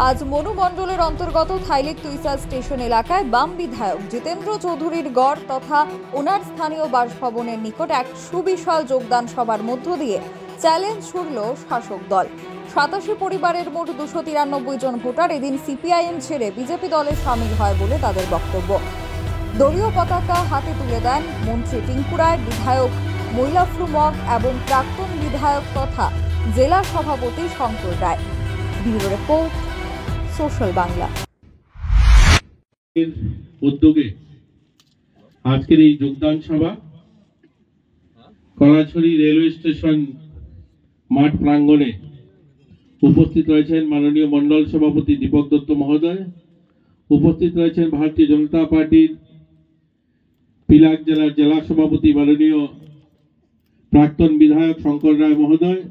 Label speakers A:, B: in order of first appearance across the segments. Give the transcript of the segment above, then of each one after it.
A: আজ মনু মণ্ডলের অন্তর্গত থাইলেক তুইসা স্টেশন এলাকায় বাম বিধায়ক জিতেন্দ্র চৌধুরীর গড় তথা ওনার স্থানীয় বাসভবনের নিকট এক সুবিশাল যোগদান সভার মধ্য দিয়ে চ্যালেঞ্জ ছুড়ল শাসক দল। ৮৭ পরিবারের মোট ২৯৩ জন ভোটার এদিন সিপিআইএম ছেড়ে বিজেপি দলে সামিল হয় বলে তাদের বক্তব্য। দলীয় পতাকা হাতে তুলে দেন মন্ত্রী টিঙ্কু রায়, বিধায়ক মৈলাফ্লু মগ এবং প্রাক্তন বিধায়ক তথা জেলা সভাপতি Shankar Roy. Bureau report, social Bangla.
B: উদ্যোগে আজকের এই যোগদান সভা কলাছড়ি রেলওয়ে স্টেশন মাঠ প্রাঙ্গণে উপস্থিত রয়েছেন মাননীয় মন্ডল সভাপতি দীপক দত্ত মহোদয়, উপস্থিত রয়েছেন ভারতীয় জনতা পার্টির পিলাক জেলার জেলা সভাপতি মাননীয় প্রাক্তন বিধায়ক শঙ্কর রায় মহোদয়,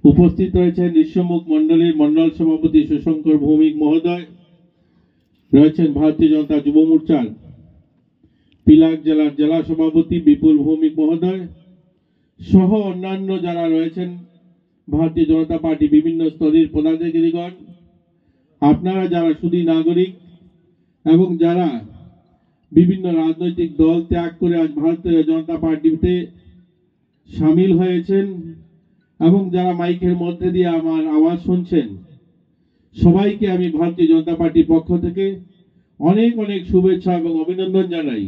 B: উপস্থিত রয়েছেন নিঃসমুখ মন্ডলীর মন্ডল সভাপতি সুশঙ্কর ভৌমিক মহোদয়, রয়েছেন ভারতীয় জনতা যুব মোর্চার পিলাক জেলার জেলা সভাপতি বিপুল ভৌমিক মহোদয় সহ অন্যান্য যারা রয়েছেন ভারতীয় জনতা পার্টি বিভিন্ন স্তরের পদাধিকারীগণ, আপনারা যারা সুধী নাগরিক এবং যারা বিভিন্ন রাজনৈতিক দল ত্যাগ করে আজ ভারতীয় জনতা পার্টিতে সামিল হয়েছেন এবং যারা মাইকের মধ্যে দিয়ে আমার আওয়াজ শুনছেন, সবাইকে আমি ভারতীয় জনতা পার্টির পক্ষ থেকে অনেক অনেক শুভেচ্ছা এবং অভিনন্দন জানাই।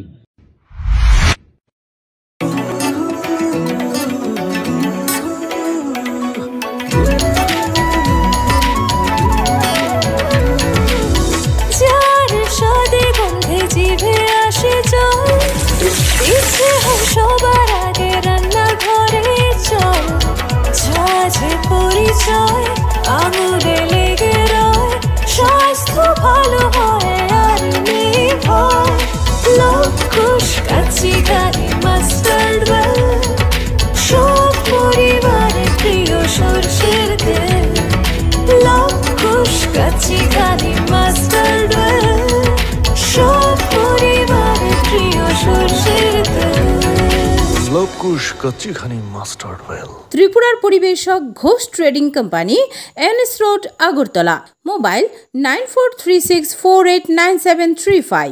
C: সবার আগে রান্নাঘরে চল, ঝাঁঝে পরিচয় আঙুলে লেগে রয়, স্বাস্থ্য ভালো হয় আর নির্ভয়। লবকুশ কাচি গাড়ি মাস্টার্ড ওয়েল, সব পরিবারের প্রিয় সরষের তেল। লবকুশ কাচি গাড়ি মাস্টার্ড ওয়েল, সব পরিবারের প্রিয় সরষের তেল।
D: ত্রিপুরার পরিবেশক Ghosh trading company, NS road, Agartala. Mobile 9436489735।